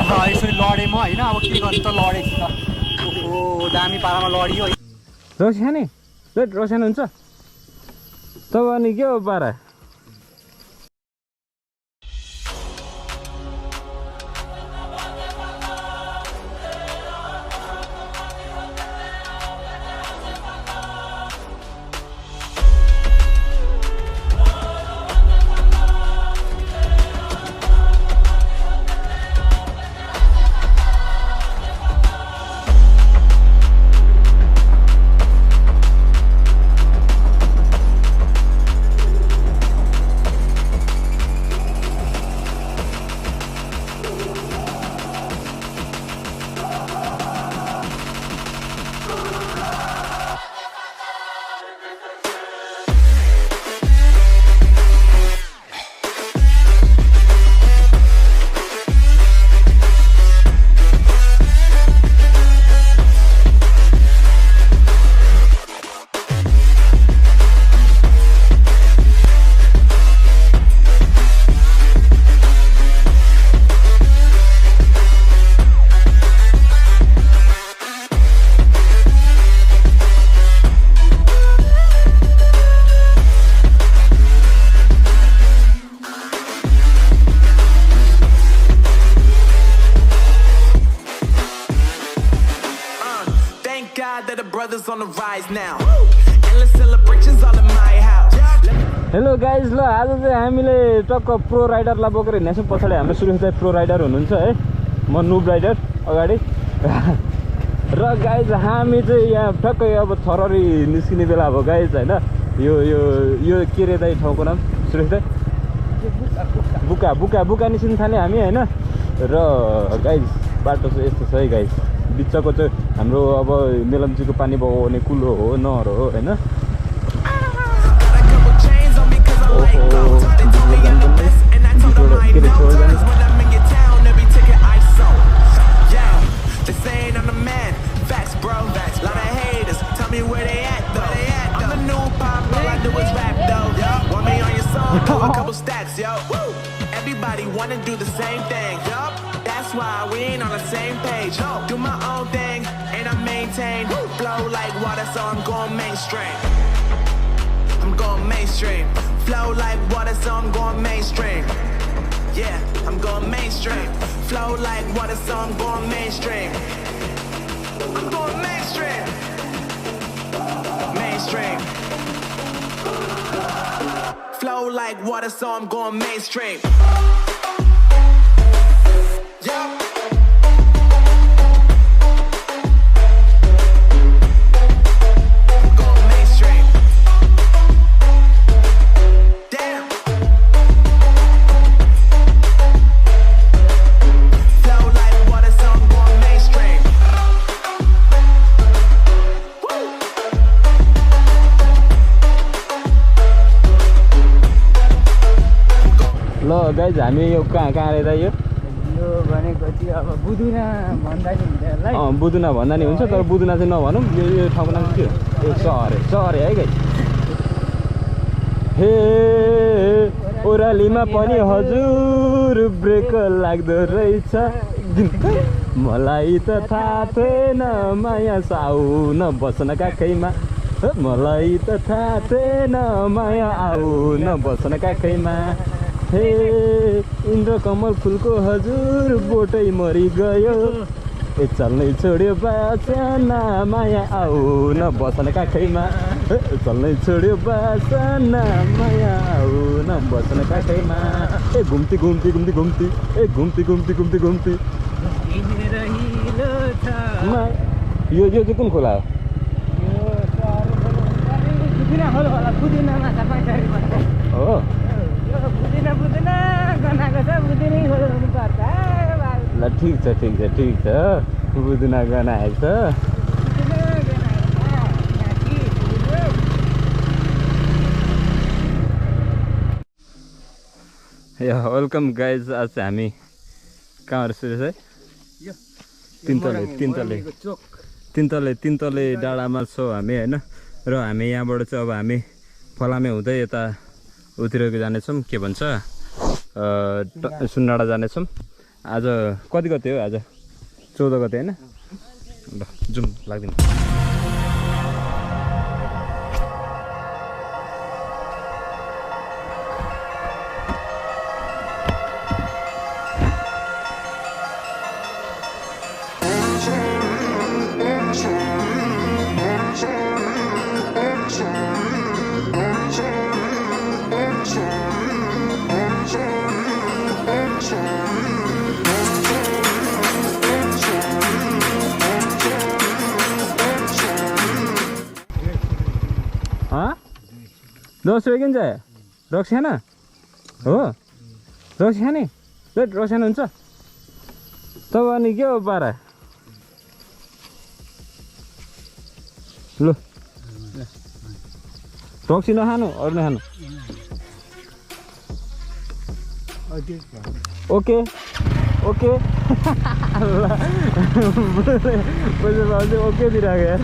यसरी लडेँ म होइन अब के गर्नु त लडेछु त ओहो दामी पारामा लडियो रोस्यानी रोस्यान हुन्छ तब अनि के हो पारा On the rise now. Endless celebrations all in my house. Hello guys ल आज चाहिँ हामीले टक्क प्रो राइडरलाई बोकेर हिँड्नेछौँ पछाडि हाम्रो सुरेश दाइ प्रो राइडर हुनुहुन्छ है म नुब राइडर अगाडि र गाइज हामी चाहिँ यहाँ ठक्कै अब थररी निस्किने बेला अब गाइज होइन यो यो यो के रे दाइ ठाउँको नाम सुरेश दाइ बुका बुका बुका निस्किनु थाल्यो हामी होइन र गाइज बाटो चाहिँ यस्तो छ है गाइज बिचको चाहिँ हाम्रो अब मेलम्चीको पानी बगाउने कुलो हो नहर हो होइन Everybody wanna do the same thing. That's why we ain't on the same page. Do my own thing and I maintain. Flow like water, so I'm going mainstream. I'm going mainstream. Flow like water, so I'm going mainstream. Yeah, I'm going mainstream. Flow like water, so I'm going mainstream. I'm going mainstream. Mainstream. Flow like water, so I'm going mainstream. Yeah. ल guys हामी यो कहाँ रहेछ यो भनेको चाहिँ अब बुदुना भन्दा नि हुन्छ बुदुना भन्दा नि हुन्छ तर बुदुना चाहिँ नभनौँ यो ठाउँको नाम के हो ए सहरे है गाइज हे ओरालीमा पनि हजुर ब्रेक लाग्दो रहेछ मलाई त थाहा थिएन माया साउन बस्न काखैमा मलाई त थाहा थिएन माया आउन बस्न काखैमा हे इन्द्र कमल फुलको हजुर बोटै मरि गयो ए चल्नै छोड्यो बासना माया आउन बस्न काखैमा चल्नै छोड्यो बासना माया आउन बस्न काखैमा ए घुम्ती घुम्ती घुम्ती घुम्ती ए घुम्ती घुम्ती घुम्ती घुम्ती यो चाहिँ कुन खोला हो हो ल ठिक छ बुदुना गनाएको छ वेलकम गाइज आज हामी कहाँ सुरेश है तिन्तले डाँडामा छौँ हामी होइन र हामी यहाँबाट चाहिँ अब हामी फलामे हुँदै यता उतिर जानेछौँ के भन्छ सुन्दडा जानेछौँ आज कति गते हो आज 14 गते हैन ल जाउँ लाग्दिन दस रुपियाँ किन्छ रक्सी खान हो रक्सी खाने रेट रक्सी खानु हुन्छ तब अनि के हो पारा लु रक्सी नखानु अरू नखानु ओके ओके ओके दिइरहेको यार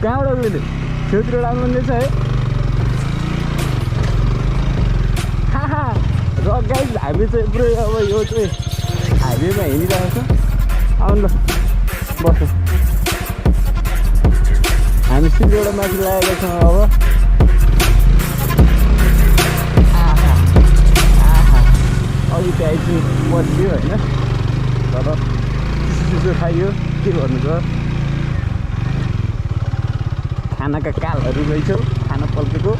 कहाँबाट छेउतिर राम्रो हुँदैछ है र गाइज हामी चाहिँ पुरै अब यो चाहिँ हाइवेमा हिँडिरहेको छ आउनु ल बस्नु हामी सिलगढीबाट माथि लागेका छौँ अब अघि त्यहाँ चाहिँ बस्यो होइन तर चिसो खाइयो के गर्नु छ खानाका कालहरू रहेछौ खाना पल्केको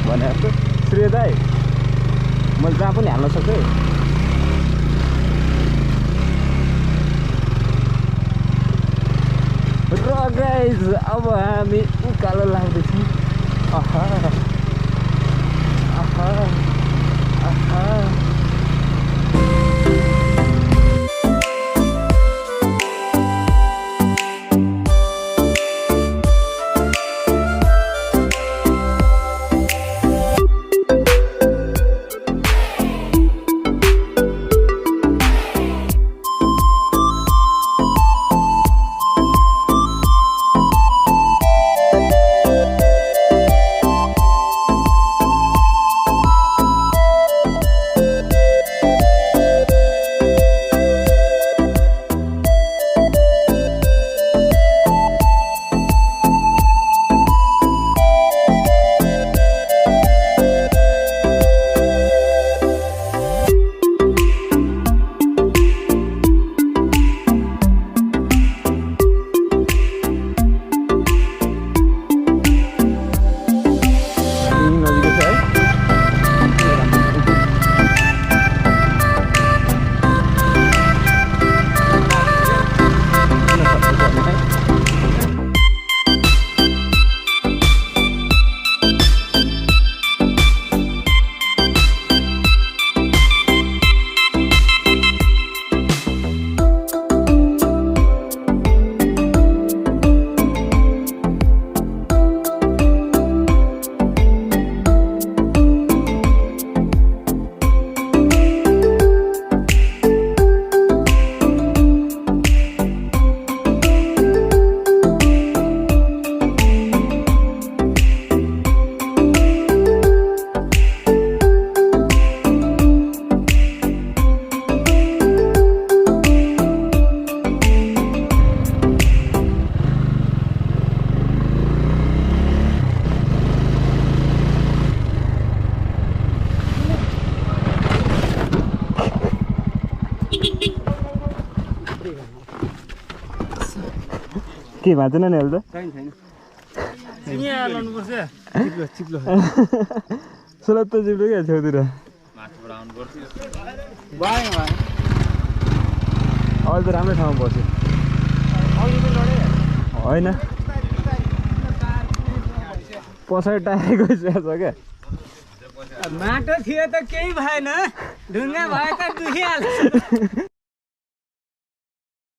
भने जस्तो श्रेय दाइ मैले जहाँ पनि हाल्न सक्छु र गाइज अब हामी उकालो लाग्दैछौँ आहा आहा आहा के भाँचेन नि अहिले त चिप्लो सुलत्त चिप्लो क्या छेउतिर अहिले त राम्रै ठाउँमा बस्यो होइन पछाडि टायर गइसकेको छ क्या माटो थियो त केही भएन ढुङ्गा भए त दुखिहाल्छ